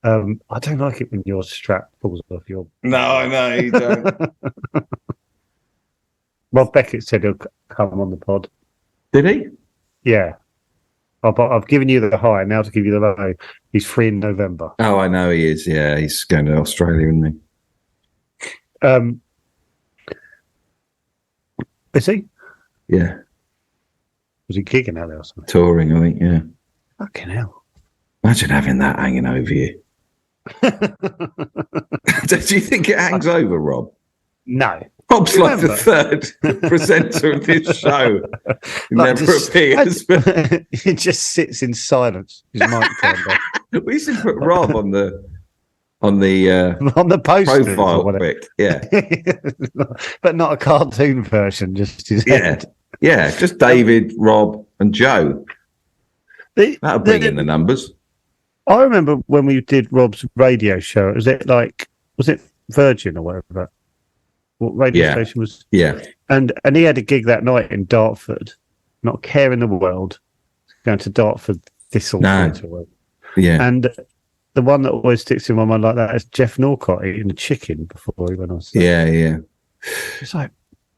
I don't like it when your strap falls off your. No, you don't. Rob Beckett said he'll come on the pod. Did he? Yeah. I've given you the high, now to give you the low. He's free in November. Oh, I know he is. Yeah, he's going to Australia, isn't he? Is he? Yeah. Was he gigging out there or something? Touring, I think, yeah. Fucking hell. Imagine having that hanging over you. Do you think it hangs over, Rob? No. Rob's like the third presenter of this show. He never appears. He just sits in silence. His mic turned off. We should put Rob on the poster profile pic. Yeah. But not a cartoon version, just his head. Yeah, just David, Rob, and Joe. That'll bring in the numbers. I remember when we did Rob's radio show. Was it Virgin or whatever? What radio station was? Yeah. And he had a gig that night in Dartford. Not a care in the world. Going to Dartford Thistle. No. Yeah. And the one that always sticks in my mind like that is Jeff Norcott eating a chicken before he went on stage. Yeah. It's like,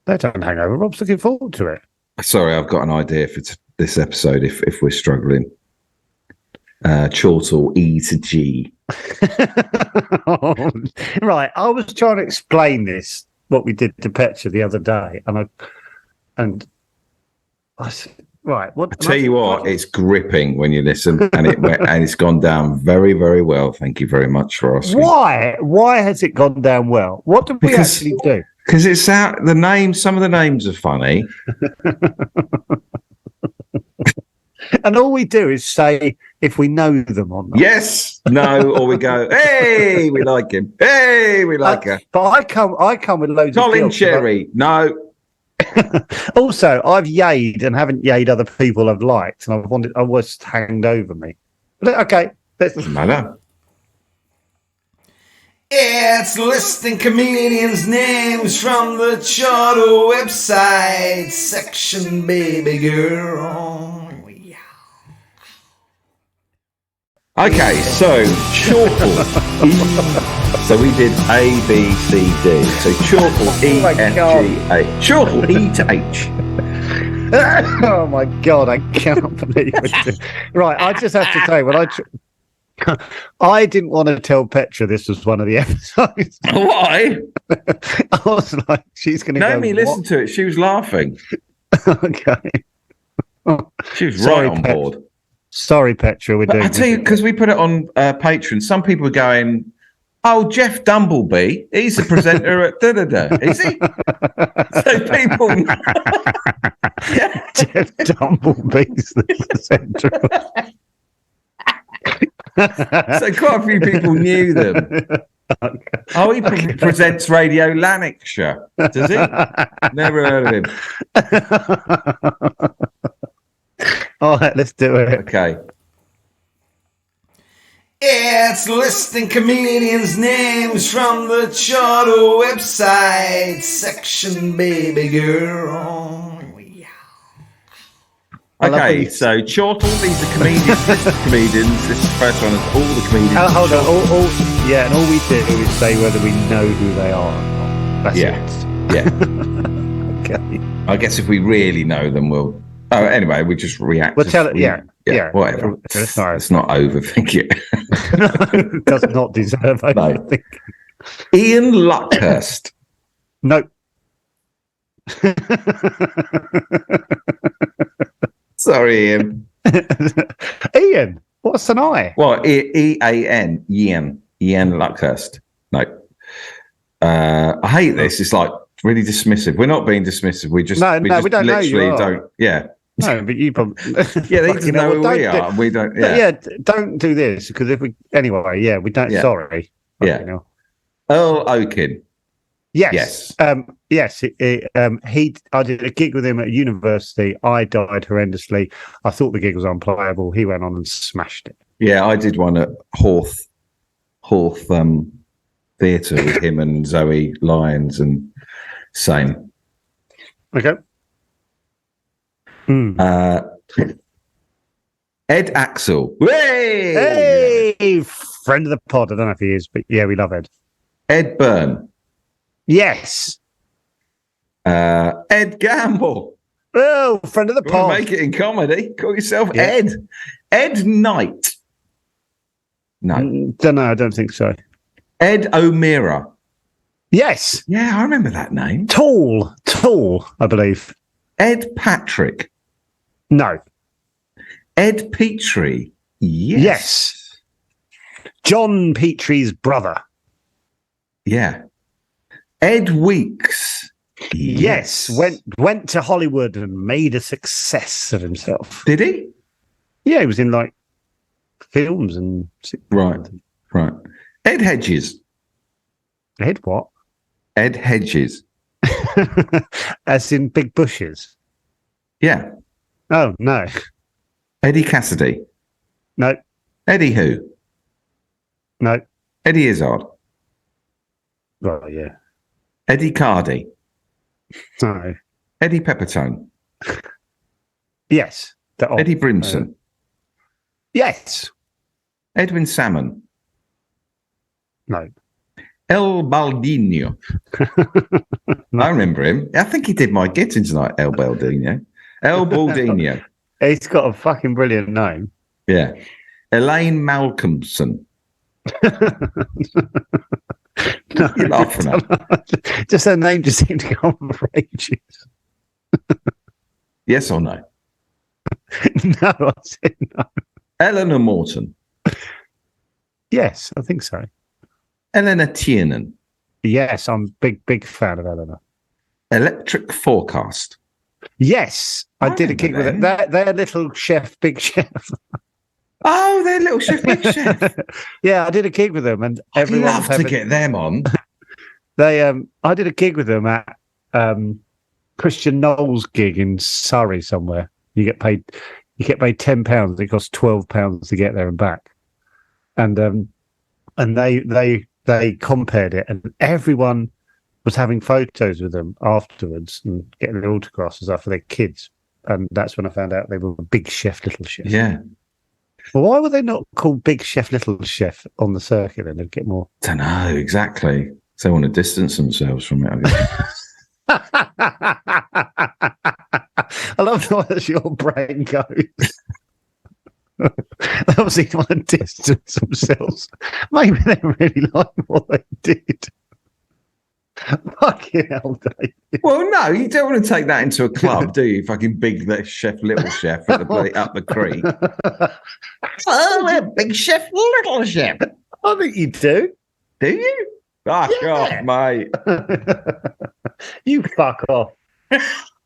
they don't hang over. Rob's looking forward to it. Sorry, I've got an idea for this episode if we're struggling. Chortle E to G. Right. I was trying to explain what we did to Petra the other day, and I said, right. What? I tell you what, it's gripping when you listen, and it's gone down very, very well. Thank you very much for asking. Why? Why has it gone down well? What did we actually do? Because it's out. The names. Some of the names are funny. And all we do is say if we know them or not. Yes, no, or we go, hey, we like him. Hey, we like her. But I come with loads Colin of Cherry. No. Also, I've yayed and haven't yayed other people I've liked, and I was hanged over me. But okay, doesn't matter. It's listing comedians' names from the Chortle website section, baby girl. Okay, so Chortle. So we did A, B, C, D. So Chortle, E, F, G, H. Chortle, E to H. Oh my God, I can't believe it. Right, I just have to say, I didn't want to tell Petra this was one of the episodes. Why? I was like, she's going to go. Naomi listened to it. She was laughing. Okay. She was right on board. Sorry, Petra. We're doing. I tell you, because we put it on Patreon, some people were going, "Oh, Jeff Dumbleby, he's the presenter at da da da." Is he? So people, yeah. Jeff Dumblebee's the presenter. So quite a few people knew them. Okay. Oh, he presents Radio Lanarkshire, does he? Never heard of him. All right, let's do it. Okay. It's listing comedians' names from the Chortle website section, baby girl. Okay, so Chortle, these are comedians. This is comedians. This is the first one. Is all the comedians. Hold on. And all we do is say whether we know who they are or not. That's it. Yeah. Okay. I guess if we really know them, we'll. Oh, anyway, we just react. We'll tell it. Yeah. Whatever. Let's not overthink it. No, it does not deserve overthink. No. Ian Luckhurst. No. Sorry, Ian. Ian, what's an I? Well, E-A-N, Ian Luckhurst. No. I hate this. It's like really dismissive. We're not being dismissive. We just we don't literally know don't. Yeah. No, but you probably yeah, they just know who we are. We don't. Yeah. Don't do this because if we anyway. Yeah, we don't. Yeah. Sorry. Yeah. Earl Oaken. Yes. Yes. I did a gig with him at university. I died horrendously. I thought the gig was unplayable. He went on and smashed it. Yeah, I did one at Horth Theatre with him and Zoe Lyons and same. Okay. Ed Axel. Hey! Hey, friend of the pod. I don't know if he is, but yeah, we love Ed. Ed Byrne. Yes. Ed Gamble. Oh, friend of the You want pod. to make it in comedy? Call yourself Ed. Ed Knight. No. Don't know. I don't think so. Ed O'Meara. Yes. Yeah, I remember that name. Tall, I believe. Ed Patrick. No. Ed Petrie. Yes. John Petrie's brother. Yeah. Ed Weeks. Yes. Went to Hollywood and made a success of himself. Did he? Yeah, he was in like films and Right. Ed Hedges. Ed what? Ed Hedges. As in big bushes. Yeah. Oh no. Eddie Cassidy. No. Eddie who? No. Eddie Izzard. Oh yeah. Eddie Cardi. No. Eddie Peppertone. Yes. Eddie Brimson. Yes. Edwin Salmon. No. El Baldino. No. I remember him. I think he did my getting tonight, El Baldino. El Baldino. He's got a fucking brilliant name. Yeah. Elaine Malcolmson. No, You're laughing at. just her name just seemed to go on for ages. Yes or no? No, I said no. Eleanor Morton. Yes, I think so. Eleanor Tiernan. Yes, I'm big fan of Eleanor. Electric Forecast. Yes, I did a remember gig with it. Their little chef, Big Chef. Oh, they're Little Chef, Big Chef. Yeah, I did a gig with them, and I'd everyone was love to get them on. I did a gig with them at Christian Knowles' gig in Surrey somewhere. You get paid £10. It costs £12 to get there and back, and they compared it, and everyone was having photos with them afterwards and getting their autographs and stuff for their kids. And that's when I found out they were Big Chef, Little Chef. Yeah. Well, why were they not called Big Chef, Little Chef on the circuit? Then they'd get more. Don't know exactly. They want to distance themselves from it, I guess. I love the way that your brain goes. They obviously want to distance themselves. Maybe they really like what they did. Fucking hell, Dave. Well, no, you don't want to take that into a club, do you? Fucking Big Chef, Little Chef at the bloody up the creek. Oh, we're Big Chef, Little Chef. I think you do. Do you? Fuck off, mate. You fuck off.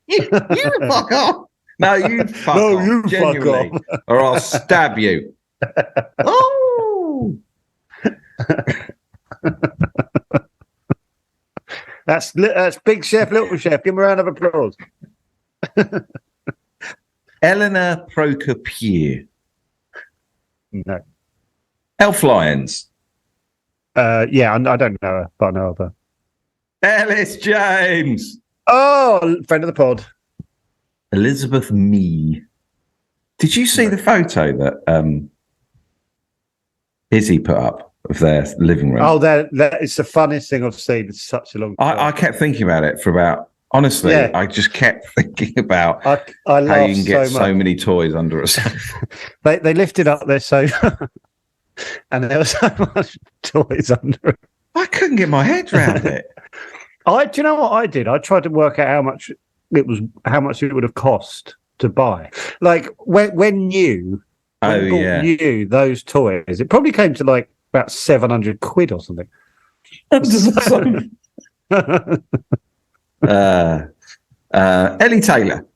You fuck off. No, you fuck No, off. you fuck genuinely, off. or I'll stab you. Oh. That's Big Chef, Little Chef. Give him a round of applause. Eleanor Procopio. No. Elf Lions. Yeah, I don't know her, but I know of her. Ellis James. Oh, friend of the pod. Elizabeth Mee. Did you see the photo that Izzy put up of their living room? Oh, that it's the funniest thing I've seen in such a long time. I kept thinking about it for about, honestly, Yeah. I just kept thinking about I how you laughed can get so so much. many toys under a sofa. They lifted up their sofa, and there was so much toys under it. I couldn't get my head around it. Do you know what I did? I tried to work out how much it would have cost to buy. Like when you knew those toys, it probably came to like about 700 quid or something. Ellie Taylor.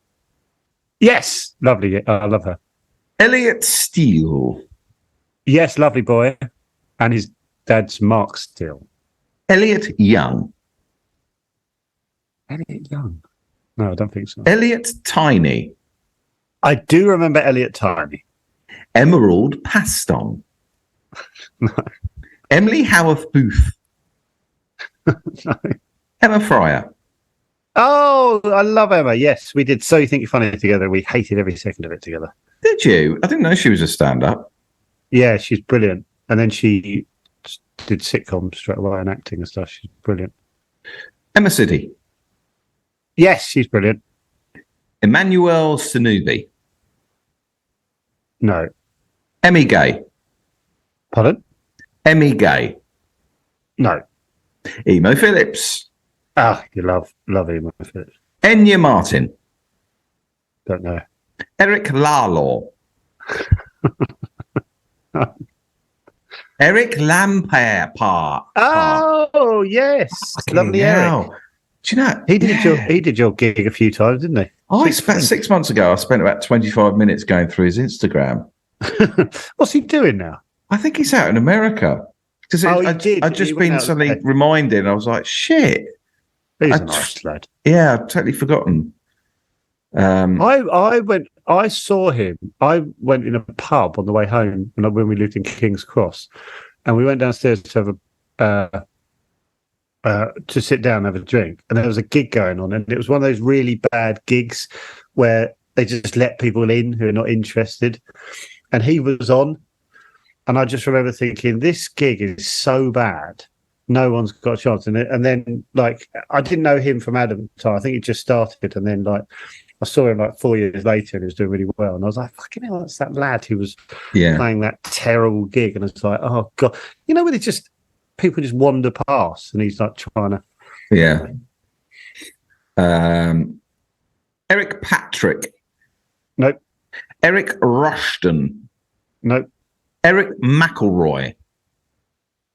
Yes, lovely. I love her. Elliot Steele. Yes, lovely boy, and his dad's Mark Steele. Elliot Young. Elliot Young. No, I don't think so. Elliot Tiny. I do remember Elliot Tiny. Emerald Paston. No. Emily Howarth Booth. No. Emma Fryer. Oh, I love Emma. Yes, we did So You Think You're Funny together. We hated every second of it together. Did you? I didn't know she was a stand-up. Yeah, she's brilliant. And then she did sitcoms straight away and acting and stuff. She's brilliant. Emma City. Yes, she's brilliant. Emmanuel Sanubi. No. Emmy Gay. Pardon? Emmy Gay. No. Emo Phillips. You love Emo Phillips. Enya Martin. Don't know. Eric Lalaw. Eric Lampere. Oh, yes. Lovely Eric. Do you know he did your gig a few times, didn't he? I spent 6 months ago. I spent about 25 minutes going through his Instagram. What's he doing now? I think he's out in America. Because I'd just been suddenly reminded. I was like, shit. He's a nice lad. Yeah, I've totally forgotten. I saw him. I went in a pub on the way home when we lived in King's Cross, and we went downstairs to have to sit down and have a drink, and there was a gig going on, and it was one of those really bad gigs where they just let people in who are not interested, and he was on, and I just remember thinking, this gig is so bad, no one's got a chance. And then like I didn't know him from Adam time. I think he just started, and then like I saw him like 4 years later and he was doing really well, and I was like, fucking hell, that's that lad who was playing that terrible gig. And it's like, oh god, when it just people just wander past and he's like trying to Eric Patrick. Nope. Eric Rushton. Nope. Eric McElroy.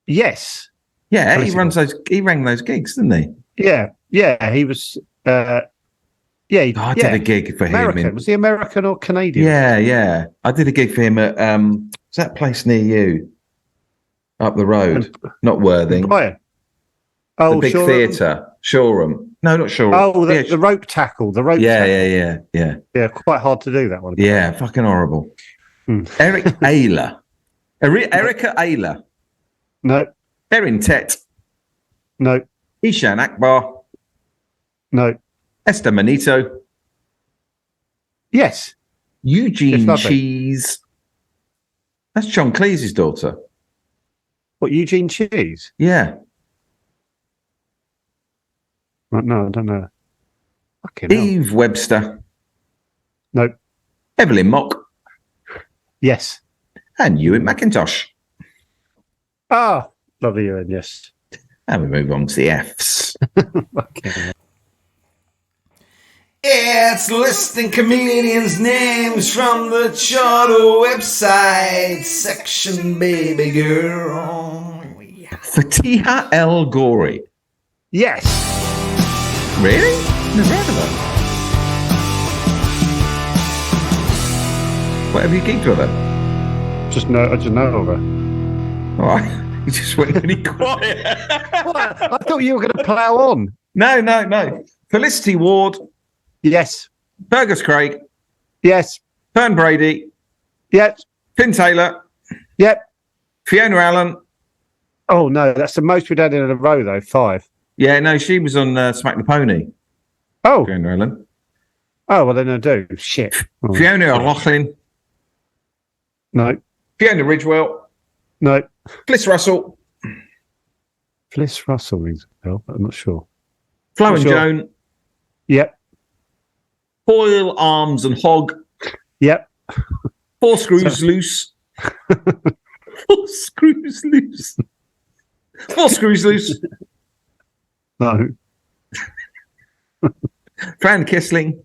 Yes. Yeah, he rang those gigs, didn't he? Yeah, he was I did a gig for him. Was he American or Canadian? Yeah. I did a gig for him at what's that place near you? Up the road. Not Worthing. Brian. The big theatre. Shoreham. No, not Shoreham. Oh, the rope tackle. The rope tackle. Yeah. Yeah, quite hard to do that one. Yeah, fucking horrible. Eric Ayler. Erica Ayler. No. Erin Tet. No. Ishan Akbar. No. Esther Manito. Yes. Eugene Cheese. That's John Cleese's daughter. What, Eugene Cheese? Yeah. No, I don't know. Eve Webster. No. Evelyn Mock. Yes. And Ewan McIntosh. Ah, lovely Ewan, yes. And we move on to the Fs. It's listing comedians' names from the Chortle website section, baby girl. Fatiha El Ghori. Yes. Really? Never heard of her. What have you gigged with her? I just know of her. All right. You just went really quiet. What? I thought you were going to plough on. No. Felicity Ward. Yes. Fergus Craig. Yes. Fern Brady. Yes. Finn Taylor. Yep. Fiona Allen. Oh, no, that's the most we've done in a row, though. 5. Yeah, no, she was on Smack the Pony. Oh. Fiona Allen. Oh, well, then I do. Shit. Oh. Fiona O'Loughlin. No. Fiona Ridgewell. No. Bliss Russell. Bliss Russell rings a bell, but I'm not sure. Flo and Joan. Yep. Foil, Arms and Hog. Yep. 4 Screws Loose. 4 Screws Loose. 4 Screws Loose. No. Fran Kissling.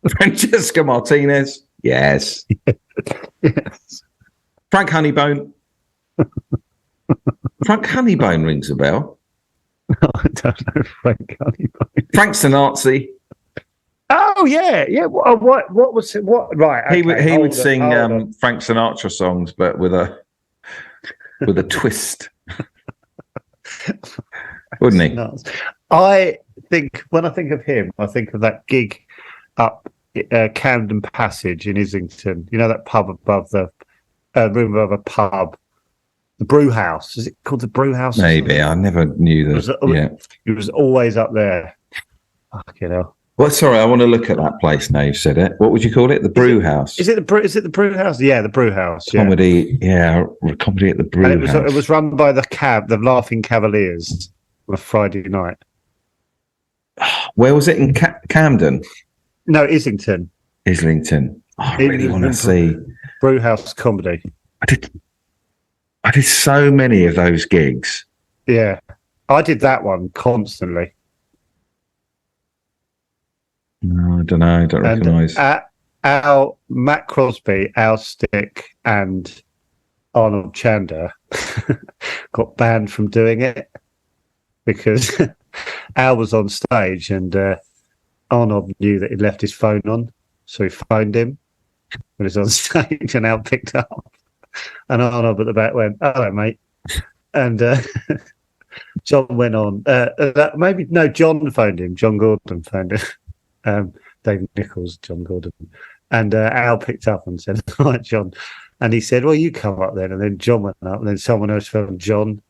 Francesca Martinez. Yes. Yes. Frank Honeybone. Frank Honeybone rings a bell. I don't know Frank Honeybone. Frank Sinatra. Oh yeah. What was it? What? Right. Okay, he would sing Frank Sinatra songs, but with a twist, wouldn't he? I think when I think of him, I think of that gig up Camden Passage in Islington. You know that pub above the room above a pub. The Brew House. Is it called the Brew House? Maybe. I never knew that. It was always up there. Fucking hell. Well, sorry, I want to look at that place now you've said it. What would you call it? The Brew House. Is it the Brew House? Yeah, the Brew House. Yeah. Comedy, comedy at the Brew And House. It was run by the Laughing Cavaliers on a Friday night. Where was it? In Camden? No, Islington. Islington. Oh, I really want to see Brew House comedy. I did so many of those gigs. Yeah, I did that one constantly. No, I don't know. I don't recognise. Al Matt Crosby, Al Stick, and Arnold Chander got banned from doing it because Al was on stage and Arnold knew that he'd left his phone on, so he phoned him when he was on stage, and Al picked up, and Arnold at the back went, "Hello, mate," and John went on. John phoned him. John Gordon phoned him. Dave Nichols, John Gordon, and Al picked up and said, "All right, John," and he said, "Well, you come up then," and then John went up, and then someone else phoned John.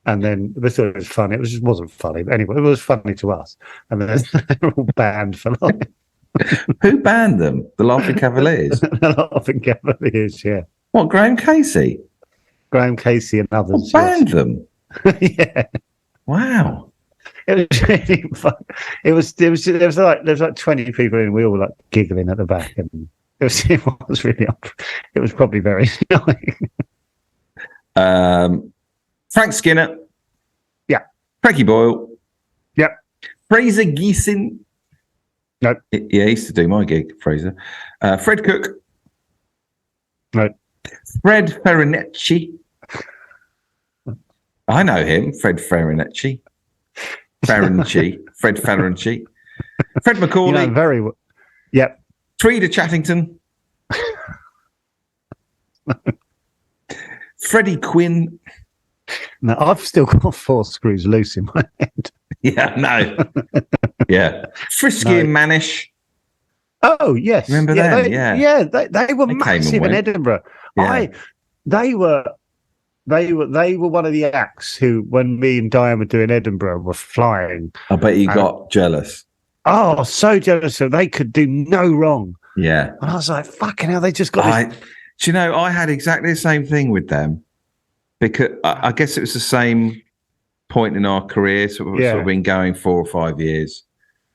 And then we thought it was funny. It just wasn't funny. But anyway, it was funny to us. And then they were all banned for life. Who banned them? The Laughing Cavaliers? The Laughing Cavaliers, yeah. What, Graham Casey? Graham Casey and others. Banned them? Yeah. Wow. It was really fun. There was like 20 people in. We all were like giggling at the back. And it was probably very annoying. Frank Skinner. Yeah. Frankie Boyle. Yep. Fraser Geesin. No. Yeah, he used to do my gig, Fraser. Fred Cook. No. Fred Farinacci. I know him, Fred Farinacci. Fred Farinacci. Fred Macaulay. You know, very well. Yep. Frida Chattington. Freddie Quinn. No, I've still got 4 screws loose in my head. Yeah, no. Yeah. Frisky and Manish. Oh, yes. Remember them? They were massive in Edinburgh. Yeah. They were one of the acts who, when me and Diane were doing Edinburgh, were flying. I bet you got jealous. Oh, so jealous. So they could do no wrong. Yeah. And I was like, fucking hell, they just got this. Do you know, I had exactly the same thing with them. Because I guess it was the same point in our career, sort of been going 4 or 5 years.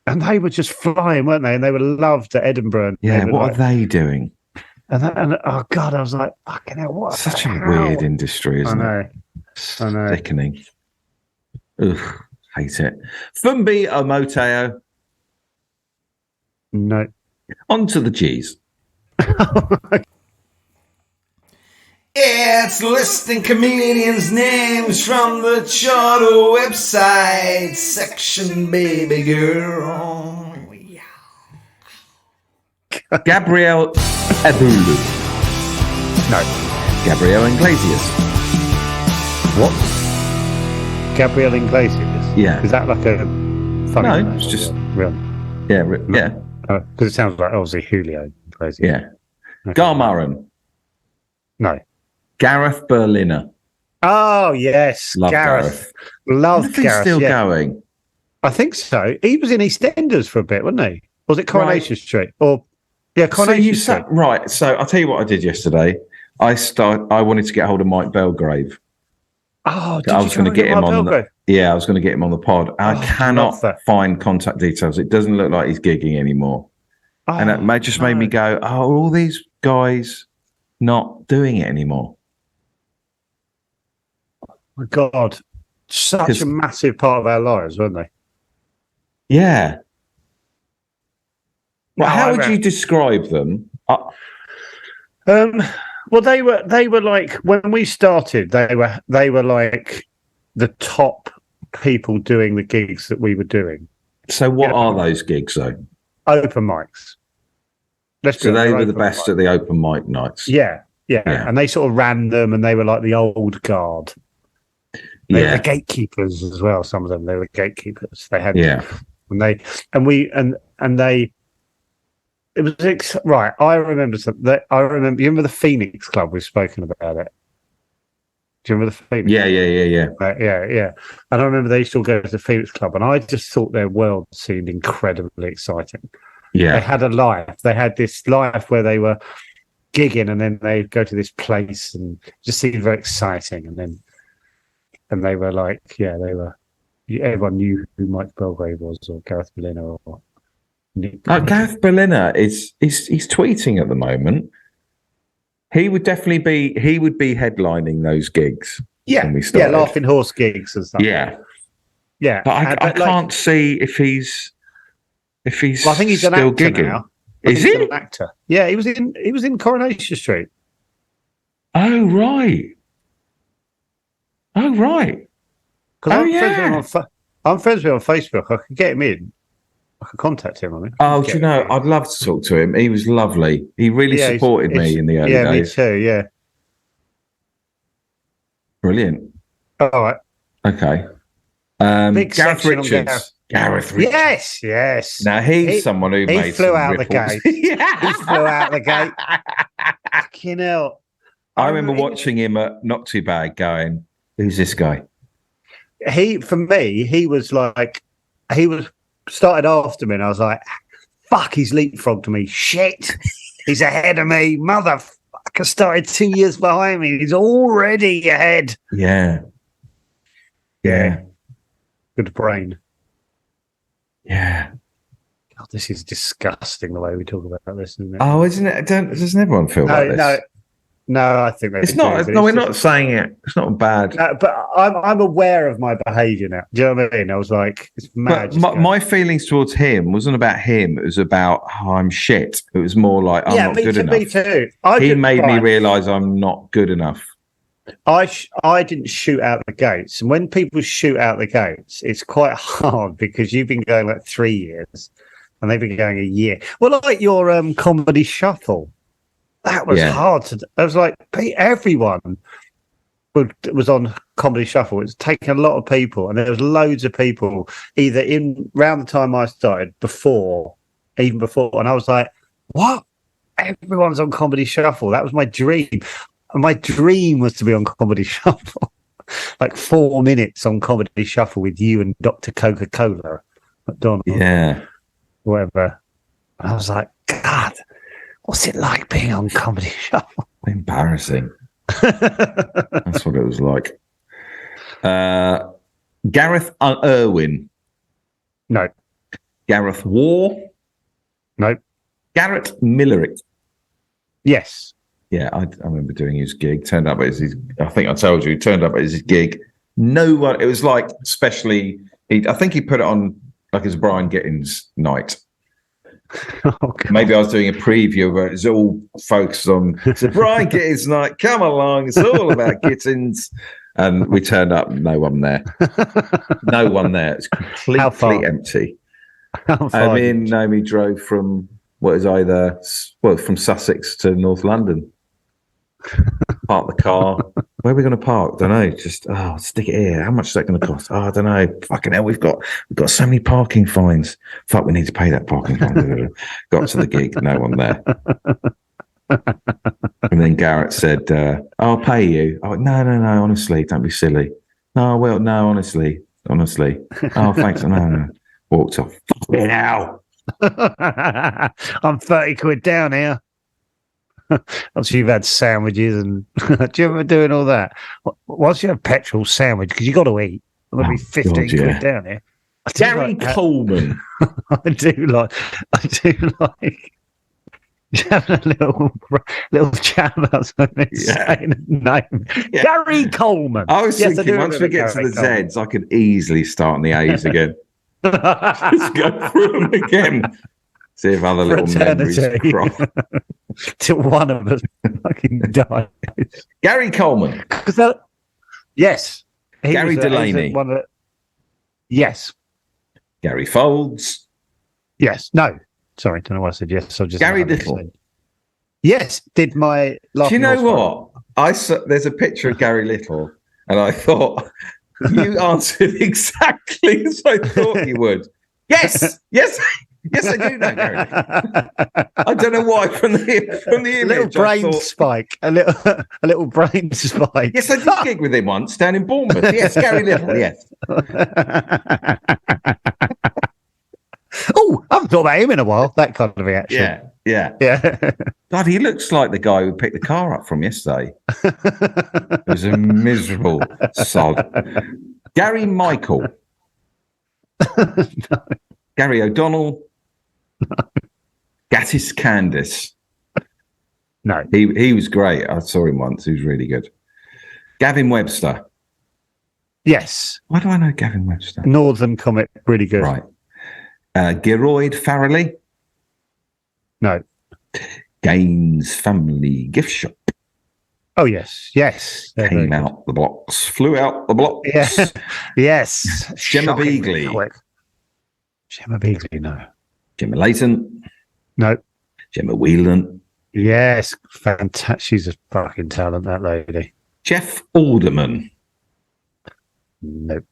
And they were just flying, weren't they? And they were loved at Edinburgh. Yeah, what are they doing? And oh God, I was like, fucking hell, what? Such a weird industry, isn't it? I know. Sickening. Ugh, hate it. Fumbi Omoteo. No. On to the G's. It's listing comedians' names from the Chortle website section, baby girl. Gabrielle Abulu. No. Gabrielle Iglesias. What? Gabrielle Iglesias? Yeah. Is that like a funny name? No, it's just... Real? Yeah, yeah. Because it sounds like, obviously, Julio Iglesias. Yeah. Okay. Garmaran. No. Gareth Berliner. Oh, yes. Love Gareth. Love Gareth. He's still going. I think so. He was in EastEnders for a bit, wasn't he? Was it Coronation Street? Or Coronation Street. Right. So I'll tell you what I did yesterday. I wanted to get hold of Mike Belgrave. Oh, I was going to get him on. I was going to get him on the pod. I cannot find contact details. It doesn't look like he's gigging anymore. Oh, and it made me go, oh, are all these guys not doing it anymore? My God, such a massive part of our lives, weren't they? Yeah. Well, how would you describe them? Well, they were like, when we started, they were like the top people doing the gigs that we were doing. So what are those gigs though? Open mics. So they were the best at the open mic nights. Yeah. And they sort of ran them, and they were like the old guard. They were the gatekeepers as well. Some of them, they were gatekeepers. They had It was right. I remember something. You remember the Phoenix Club? We've spoken about it. Do you remember the Phoenix? Yeah. Yeah. And I remember they used to all go to the Phoenix Club, and I just thought their world seemed incredibly exciting. Yeah. They had a life. They had this life where they were gigging, and then they'd go to this place, and it just seemed very exciting. And they were like, everyone knew who Mike Belgrave was, or Gareth Berliner, or Nick. Gareth Berliner he's tweeting at the moment. He would definitely be headlining those gigs. Yeah, Laughing Horse gigs and stuff. Yeah. But I can't see if he's Well, I think he's still an actor gigging. now. Is he? An actor. Yeah, he was in Coronation Street. Oh right. Because I'm friends with him on Facebook. I could get him in. I could contact him. I mean. Oh, do you know? I'd love to talk to him. He was lovely. He really supported me in the early days. Yeah, me too. Yeah. Brilliant. All right. Okay. Gareth Richards. Gareth Richards. Yes. Now he's someone who he flew out the gate. He flew out the gate. Fucking hell. I remember watching him at Not Too Bad going, who's this guy? He started after me, and I was like, fuck, he's leapfrogged me. Shit. He's ahead of me. Motherfucker started 2 years behind me. He's already ahead. Yeah. Good brain. Yeah. God, this is disgusting the way we talk about this, isn't it? Oh, isn't it? Doesn't everyone feel like this? No, I think it's not. No, we're not saying it. It's not bad. But I'm aware of my behaviour now. Do you know what I mean? I was like, it's mad. My feelings towards him wasn't about him. It was about I'm shit. It was more like I'm not good enough. Me too. He made me realise I'm not good enough. I didn't shoot out the gates, and when people shoot out the gates, it's quite hard because you've been going like 3 years, and they've been going a year. Well, like your comedy shuffle. That was hard to do. I was like, everyone was on Comedy Shuffle. It's taken a lot of people, and there was loads of people either around the time I started, even before. And I was like, what? Everyone's on Comedy Shuffle. That was my dream. And my dream was to be on Comedy Shuffle. Like 4 minutes on Comedy Shuffle with you and Dr. Coca-Cola, McDonald. Yeah. Whatever. And I was like, God. What's it like being on Comedy Shuffle? Embarrassing. That's what it was like. Gareth Irwin. No. Gareth War. No. Garrett Millerick. Yes. Yeah, I remember doing his gig. Turned up as his. I think I told you. Turned up as his gig. No one. It was like, especially. I think he put it on like as Brian Gittins night. Oh, maybe I was doing a preview where it's all focused on so Brian Gittins night, come along, it's all about Gittins. And we turned up, no one there. It's completely empty. Naomi drove from from Sussex to North London. Park the car. Where are we going to park? Don't know. Just stick it here. How much is that going to cost? I don't know. Fucking hell, we've got so many parking fines. Fuck, we need to pay that parking fine. Got to the gig, no one there. And then Garrett said, "I'll pay you." I went, "No, honestly, don't be silly." "No, well, no, honestly. Oh, thanks. No. Walked off. Fucking hell. I'm 30 quid down here. Obviously, you've had sandwiches, and do you remember doing all that? Once you have petrol sandwich, because you got to eat, I'm going to be 15 quid down here. Gary Coleman. I do like having a little chat about something. Saying a name. Yeah. Gary Coleman. I was thinking once we get to the Zs, I could easily start on the A's again. Just go through them again. See if other little memories crop. Till one of us fucking dies. Gary Coleman. Yes. Gary Delaney. Yes. Gary Folds. Yes. No. Sorry, don't know why I said yes. Gary Little. Yes. Did my last. Do you know what? There's a picture of Gary Little, and I thought you answered exactly as I thought you would. Yes. Yes, I do know Gary. I don't know why from the image. Little brain spike. A little brain spike. Yes, I did gig with him once down in Bournemouth. Yes, Gary Little. Yes. Oh, I haven't thought about him in a while. That kind of reaction. Yeah. God, he looks like the guy who picked the car up from yesterday. It was a miserable sod. Gary Michael. No. Gary O'Donnell. No. Gattis Candice. No. He was great. I saw him once. He was really good. Gavin Webster. Yes. Why do I know Gavin Webster? Northern comic, really good. Right. Geroid Farrelly. No. Gaines Family Gift Shop. Oh, yes. Came out the blocks. Flew out the blocks. Yeah. Yes. Gemma Beagley. Gemma Beagley, no. Gemma Layton. No. Gemma Whelan. Yes. Fantastic. She's a fucking talent, that lady. Jeff Alderman. Nope.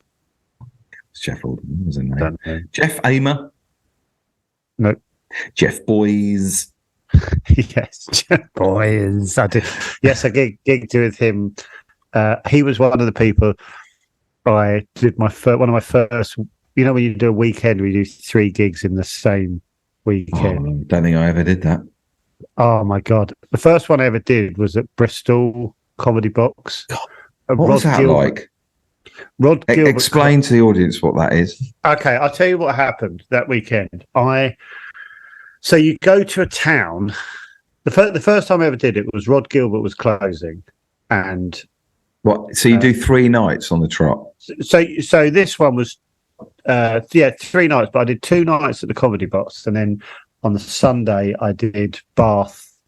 Jeff Alderman was in there. Jeff Amer. Nope. Jeff Boys. Yes, Jeff Boys. I did. Yes, I gigged with him. He was one of the people I did one of my first. You know, when you do a weekend, we do 3 gigs in the same weekend. Oh, I don't think I ever did that. Oh my god! The first one I ever did was at Bristol Comedy Box. What was that like? Rod Gilbert. Explain to the audience what that is. Okay, I'll tell you what happened that weekend. So you go to a town. The first time I ever did it was Rod Gilbert was closing, and what? So you do 3 nights on the trot. So this one was 3 nights, but I did 2 nights at the Comedy Box, and then on the Sunday I did Bath.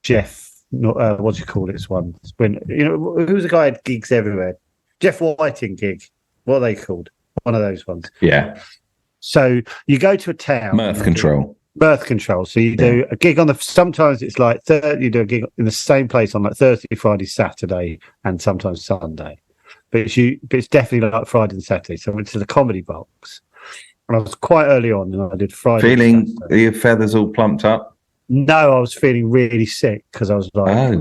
Jeff, what do you call this one? When who's the guy who had gigs everywhere? Jeff Whiting gig. What are they called? One of those ones. Yeah. So you go to a town. Mirth Control. So you do a gig on sometimes it's like you do a gig in the same place on like Thursday, Friday, Saturday, and sometimes Sunday. But it's definitely like Friday and Saturday. So I went to the Comedy Box. And I was quite early on, and I did Friday. Feeling your feathers all plumped up? No, I was feeling really sick because I was like,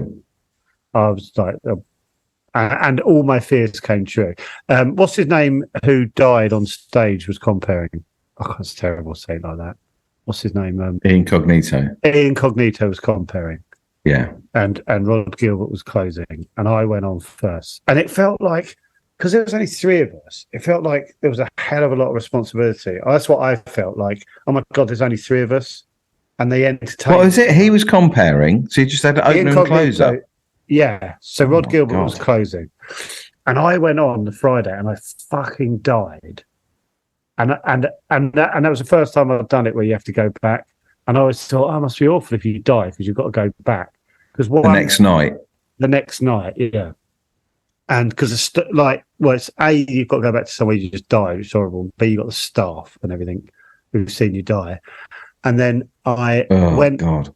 and all my fears came true. What's his name? Who died on stage was comparing. Oh, it's terrible saying like that. What's his name? Incognito. Incognito was comparing. Yeah. And Rod Gilbert was closing, and I went on first. And it felt like, because there was only 3 of us, it felt like there was a hell of a lot of responsibility. That's what I felt like. Oh my God, there's only 3 of us. And they entertained. What was it? He was comparing, so you just had to open and close up. Yeah. So Rod Gilbert was closing. And I went on the Friday and I fucking died. And that was the first time I've done it where you have to go back. And I always thought, it must be awful if you die because you've got to go back. Because the next night, yeah. And because it's A, you've got to go back to somewhere you just died, it's horrible. B, you've got the staff and everything who've seen you die. And then I went on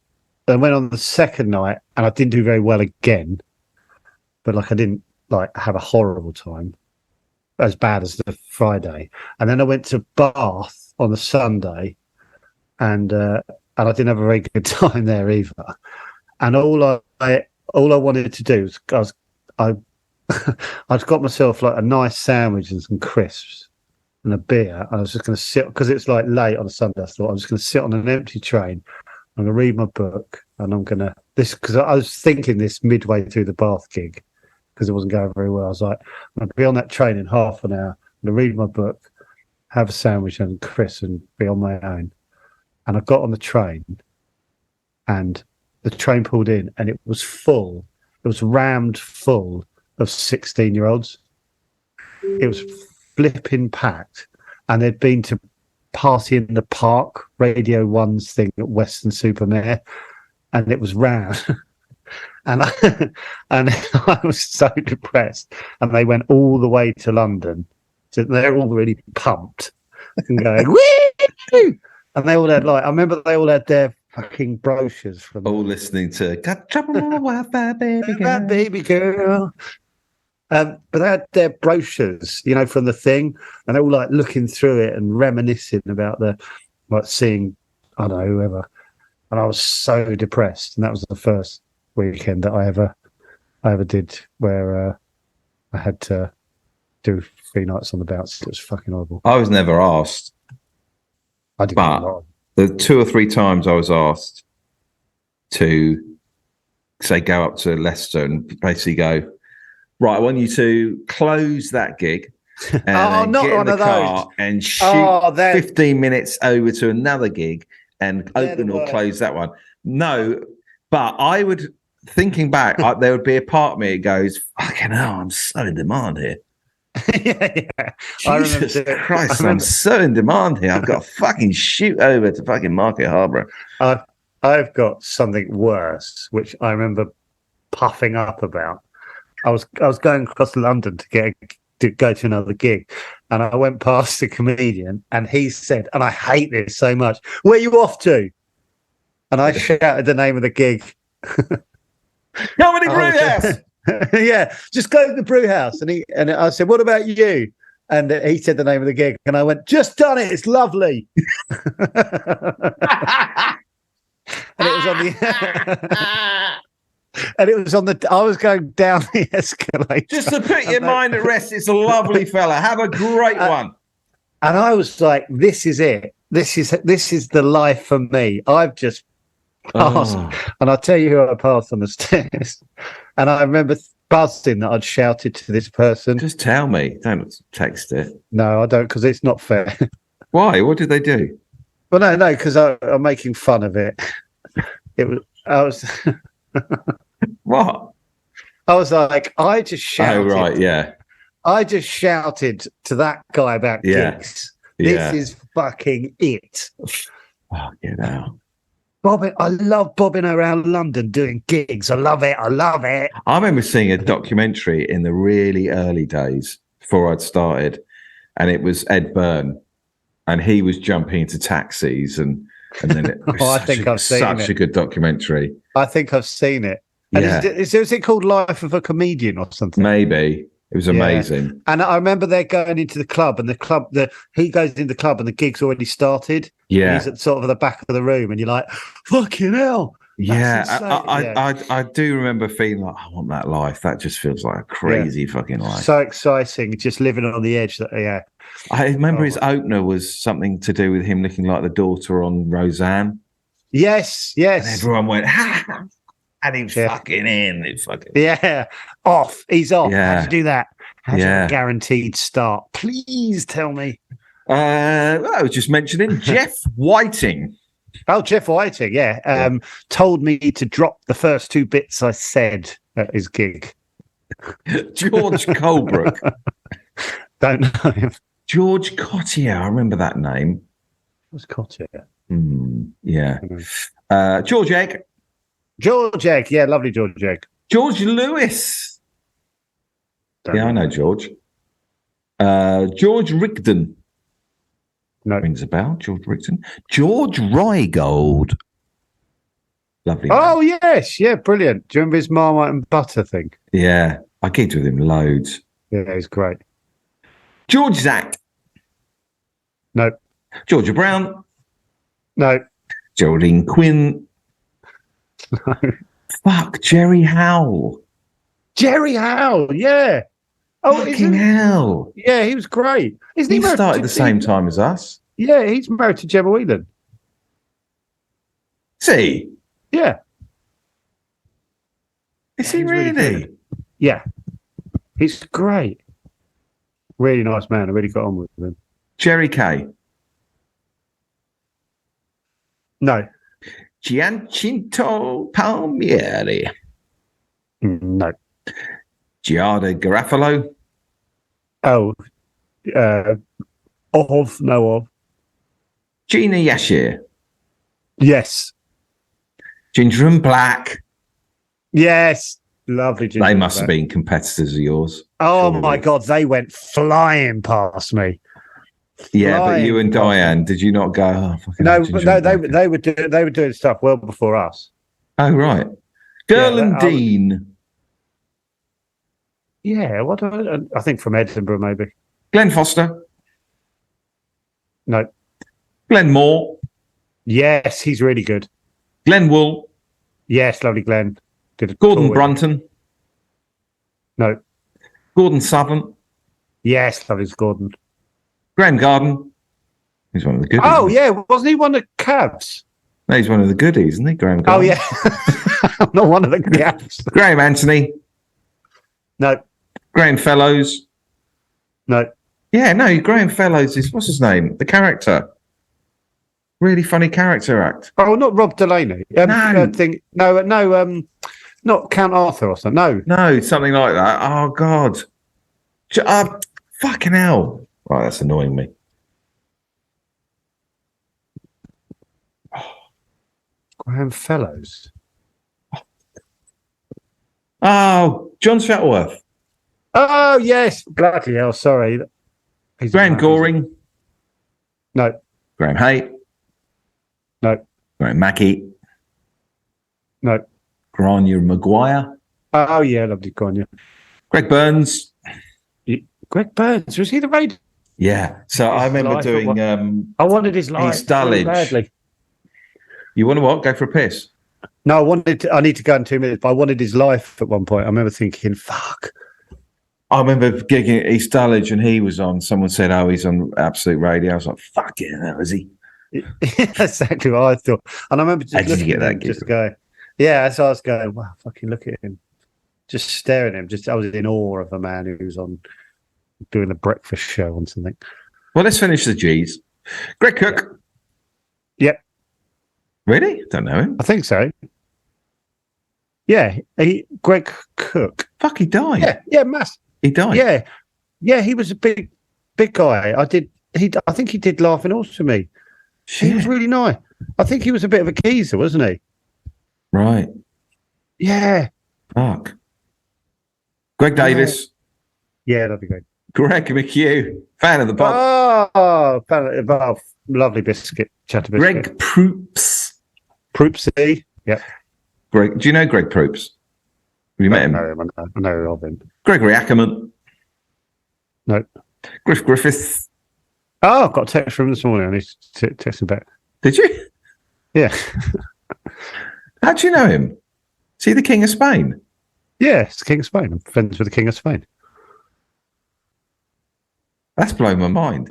the second night and I didn't do very well again. But I didn't have a horrible time, as bad as the Friday. And then I went to Bath on the Sunday, and I didn't have a very good time there either. And all I wanted to do was I'd got myself a nice sandwich and some crisps and a beer, and I was just going to sit because it's late on a Sunday. I thought I was going to sit on an empty train. I'm going to read my book, and I'm going to because I was thinking this midway through the Bath gig because it wasn't going very well. I was like, I'm going to be on that train in half an hour. I'm going to read my book, have a sandwich and crisps, and be on my own. And I got on the train, and the train pulled in, and it was full. It was rammed full of 16-year-olds. It was flipping packed, and they'd been to Party in the Park, Radio 1's thing at Weston-super-Mare, and it was rammed. and I was so depressed, and they went all the way to London. So they're all really pumped and going, woo! And they all had I remember they all had their fucking brochures from all listening to "Got Trouble on the Wi-Fi, Baby Girl." Baby girl. But they had their brochures, from the thing, and they were all looking through it and reminiscing about the like seeing, I don't know, whoever. And I was so depressed. And that was the first weekend that I ever did where I had to do 3 nights on the bounce. It was fucking horrible. I was never asked. I did but the 2 or 3 times I was asked to, say, go up to Leicester and basically go, right, I want you to close that gig and then get in the car and shoot 15 minutes over to another gig and open or close that one. No, but I would, thinking back, there would be a part of me that goes, fucking hell, I'm so in demand here. yeah. Jesus Christ, I'm so in demand here. I've got to fucking shoot over to fucking Market Harborough. I've got something worse, which I remember puffing up about. I was going across London to go to another gig, and I went past the comedian, and he said, and I hate this so much, "Where are you off to?" And I shouted the name of the gig. Comedy Brewhouse. Yeah, just go to the brew house. And I said, "What about you?" And he said the name of the gig, and I went, "Just done it. It's lovely." And it was on the and it was on the. I was going down the escalator. Just to put your mind at rest, it's a lovely fella. Have a great one. And I was like, "This is it. This is the life for me." I've just passed, and I'll tell you who I passed on the stairs. And I remember buzzing that I'd shouted to this person. Just tell me. Don't text it. No, I don't, because it's not fair. Why? What did they do? Well, no, because I'm making fun of it. I was. What? I was like, I just shouted. Oh, right, yeah. I just shouted to that guy about gigs. This is fucking it. Oh, you know. Bobbing, I love bobbing around London doing gigs. I love it. I remember seeing a documentary in the really early days before I'd started, and it was Ed Byrne, and he was jumping into taxis, and then it was such a good documentary. I think I've seen it. And is it called Life of a Comedian or something? Maybe. It was amazing. Yeah. And I remember they're going into the club, and he goes into the club and the gig's already started. Yeah. He's at sort of the back of the room, and you're like, fucking hell. Yeah. I do remember feeling like, I want that life. That just feels like a crazy fucking life. So exciting. Just living on the edge. I remember his opener was something to do with him looking like the daughter on Roseanne. Yes. And everyone went, ha! And he was fucking in. Off. He's off. Yeah. How'd you do that? How'd you have a guaranteed start? Please tell me. I was just mentioning Jeff Whiting. Oh, Jeff Whiting, told me to drop the first 2 bits I said at his gig. George Colebrook. Don't know him. George Cottier. I remember that name. What's Cottier? Yeah. George Egg. George Egg, lovely George Egg. George Lewis. I know George. George Rigdon. No. Rings a bell. George Rigdon. George Rygold. Lovely. Oh, yes. Yeah, brilliant. Do you remember his Marmite and Butter thing? Yeah. I gigged with him loads. Yeah, he's great. George Zack. No. Georgia Brown. No. Geraldine Quinn. No. Fuck, Jerry Howell. Jerry Howell, yeah. Oh, fucking hell. Yeah, he was great. He started the same time as us. Yeah, he's married to Gemma Whelan. See? Yeah. Is he really? Yeah. He's great. Really nice man. I really got on with him. Jerry Kay. No. Giancinto Palmieri. No. Giada Garofalo. Oh. Of. Gina Yashir. Yes. Ginger and Black. Yes. Lovely Ginger. They must have been competitors of yours. Oh, surely. My God. They went flying past me. Yeah, but you and Diane, did you not go? Oh, no, they were doing stuff well before us. Oh, right. Girl and Dean. Yeah, I think from Edinburgh, maybe. Glenn Foster. No. Glenn Moore. Yes, he's really good. Glenn Wool. Yes, lovely Glenn. Gordon Brunton. No. Gordon Southern. Yes, lovely Gordon. Graham Garden. He's one of the goodies. Oh, yeah. Wasn't he one of the Cavs? No, he's one of the goodies, isn't he, Graham Garden? Oh, yeah. I'm not one of the Cavs. Graham Anthony. No. Graham Fellows. No. Yeah, no, Graham Fellows is, what's his name? The character. Really funny character act. Oh, not Rob Delaney. No. Not Count Arthur or something. No. No, something like that. Oh, God. Fucking hell. Right, that's annoying me. Graham Fellows. Oh, John Shuttleworth. Oh, yes. Bloody hell, sorry. Graham Goring. No. Graham Hay. No. Graham Mackey. No. Grania Maguire. Oh, yeah, lovely Grania. Greg Burns. Greg Burns, was he the raid? Yeah. So I remember doing. I wanted his life East Dulwich. badly. You want to what? Go for a piss? No, I need to go in 2 minutes, but I wanted his life at one point. I remember thinking, fuck. I remember gigging at East Dulwich and he was on. Someone said, oh, he's on Absolute Radio. I was like, fuck yeah, that was he. Exactly what I thought. And I remember just looking at him, gig? just going, yeah, so I was going, wow, fucking look at him. Just staring at him. I was in awe of a man who was on doing the breakfast show on something. Well, let's finish the G's. Greg Cook. Yep. Really? Don't know him. I think so. Yeah, Greg Cook. Fuck, he died. Yeah, mass. He died. Yeah, he was a big guy. I think he did Laughing Horse for me. Shit. He was really nice. I think he was a bit of a geezer, wasn't he? Right. Yeah. Fuck. Greg Davis. Yeah, that'd be great. Greg McHugh, fan of the pod. Oh, lovely biscuit, chatter biscuit. Greg Proops. Proopsy. Yeah. Greg, do you know Greg Proops? Have you met him? I know of him. Gregory Ackerman. No. Griff Griffiths. Oh, I've got a text from him this morning. I need to text him back. Did you? Yeah. How do you know him? Is he the King of Spain? Yeah, it's the King of Spain. I'm friends with the King of Spain. That's blown my mind.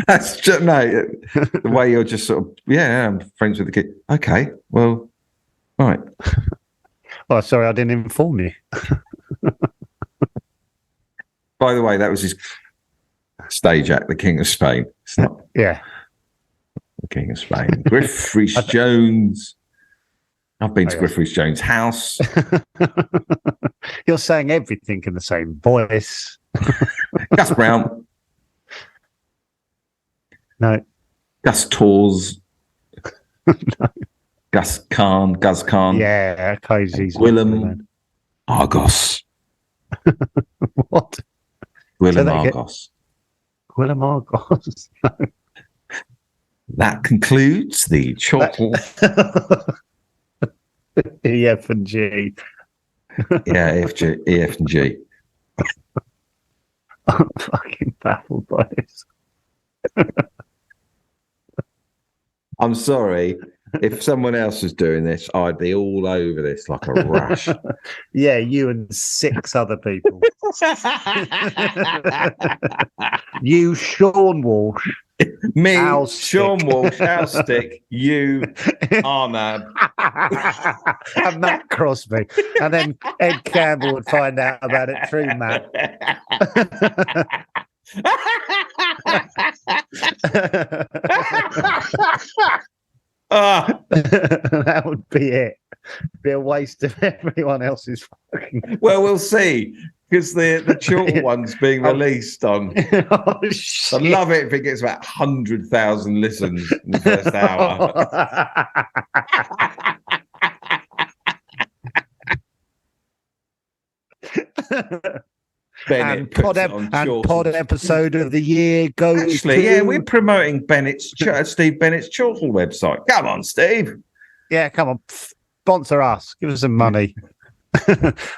That's just, no, the way you're just sort of, yeah, I'm friends with the king. Okay, well, right. Oh, sorry, I didn't inform you. By the way, that was his stage act, the King of Spain. It's not the King of Spain. Griff Rhys Jones. I've been to Griff Rhys Jones' house. You're saying everything in the same voice. Gus Brown. No. Gus Tors. No. Gus Khan. Yeah, Cozy's Willem Argos. What? Willem Argos. Willem Argos. No. That concludes the Chortle. EF and G. Yeah, EF and G. I'm fucking baffled by this. I'm sorry. If someone else was doing this, I'd be all over this like a rash. Yeah, you and 6 other people. You, Sean Walsh. Me, Al Sean Stick. Walsh, Al Stick, you, Arnab. And Matt Crosby. And then Ed Campbell would find out about it through Matt. That would be it. Be a waste of everyone else's fucking. Well, we'll see. Because the Chortle one's being released on. Oh, I love it if it gets about 100,000 listens in the first hour. Bennett pod episode of the year goes. Actually, yeah, we're promoting Steve Bennett's Chortle website. Come on, Steve. Yeah, come on, sponsor us. Give us some money.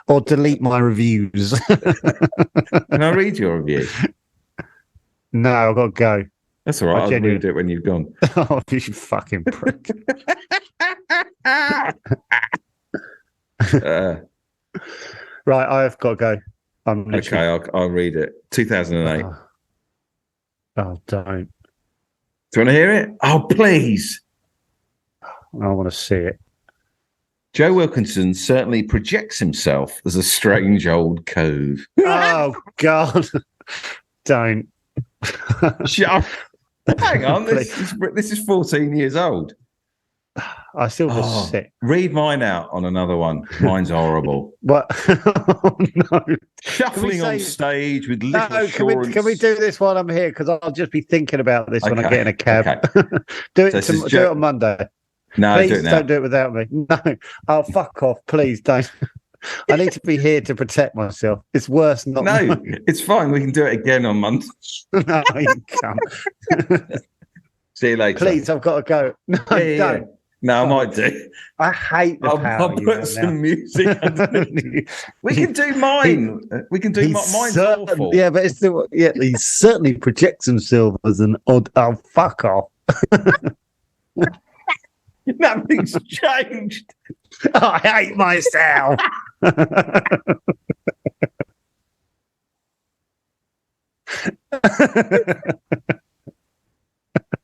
Or delete my reviews. Can I read your review? No, I've got to go. That's all right. I'll read it when you've gone. Oh, you fucking prick. Right, I've got to go. Okay, I'll read it. 2008. Oh, don't. Do you want to hear it? Oh, please. I want to see it. Joe Wilkinson certainly projects himself as a strange old cove. Oh, God. Don't. Shut up. Hang on, this is 14 years old. I still was sick. Read mine out on another one. Mine's horrible. What? Oh, no. Shuffling on stage with little assurance. Can we do this while I'm here? Because I'll just be thinking about this when I get in a cab. Okay. do it on Monday. No, please do it now. Don't do it without me. No. Oh, fuck off. Please don't. I need to be here to protect myself. It's worse not. No, it's fine. We can do it again on Monday. No, you can't. See you later. Please, I've got to go. No, don't. Yeah. No, I might do. I hate the power. I'll put some music underneath. We can do mine. We can do mine's awful. Yeah, but it's still. Yeah, he certainly projects himself as an odd. Oh, fuck off. Nothing's changed. Oh, I hate myself.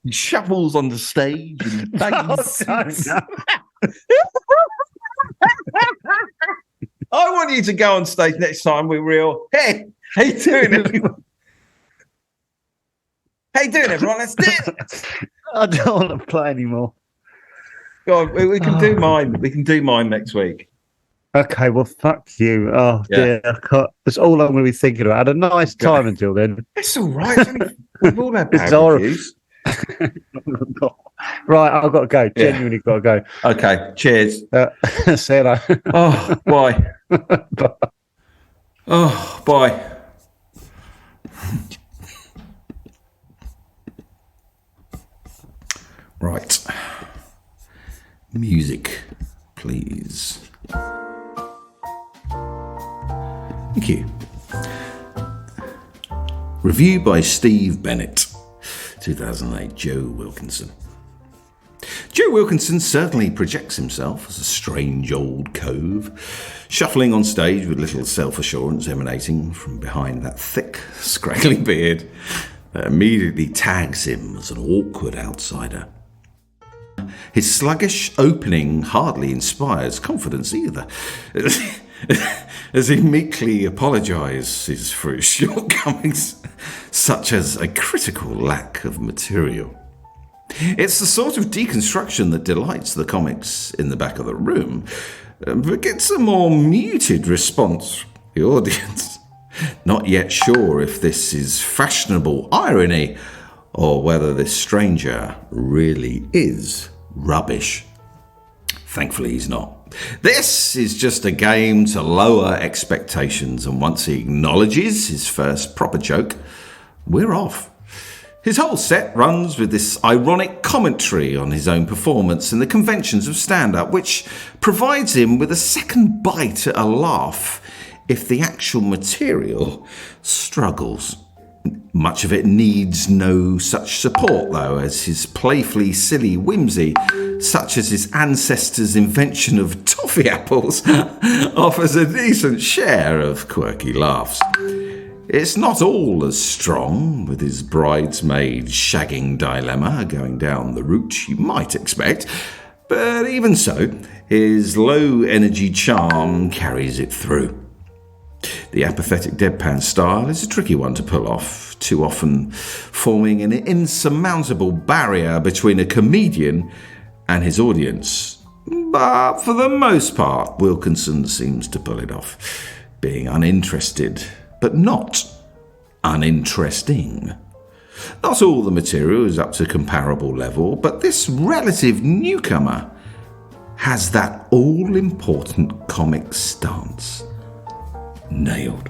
He shuffles on the stage and bangs. I want you to go on stage next time with real. Hey, how you doing, everyone? How you doing, everyone? Let's do it. I don't want to play anymore. Go on, we can do mine. We can do mine next week. Okay, well, fuck you. Oh, dear. That's all I'm going to be thinking about. I had a nice time until then. It's all right. We've all had bad reviews. Right, I've got to go. Genuinely got to go. Okay, cheers. See you later. Oh, bye. Bye. Oh, bye. Right. Music, please. Thank you. Review by Steve Bennett. 2008, Joe Wilkinson. Joe Wilkinson certainly projects himself as a strange old cove, shuffling on stage with little self-assurance emanating from behind that thick, scraggly beard that immediately tags him as an awkward outsider. His sluggish opening hardly inspires confidence either, as he meekly apologises for his shortcomings, such as a critical lack of material. It's the sort of deconstruction that delights the comics in the back of the room, but gets a more muted response from the audience. Not yet sure if this is fashionable irony or whether this stranger really is rubbish. Thankfully, he's not. This is just a game to lower expectations, and once he acknowledges his first proper joke, we're off. His whole set runs with this ironic commentary on his own performance and the conventions of stand-up, which provides him with a second bite at a laugh if the actual material struggles. Much of it needs no such support, though, as his playfully silly whimsy, such as his ancestors' invention of toffee apples, offers a decent share of quirky laughs. It's not all as strong, with his bridesmaid shagging dilemma going down the route you might expect, but even so, his low-energy charm carries it through. The apathetic deadpan style is a tricky one to pull off, too often forming an insurmountable barrier between a comedian and his audience. But for the most part, Wilkinson seems to pull it off, being uninterested, but not uninteresting. Not all the material is up to comparable level, but this relative newcomer has that all-important comic stance nailed.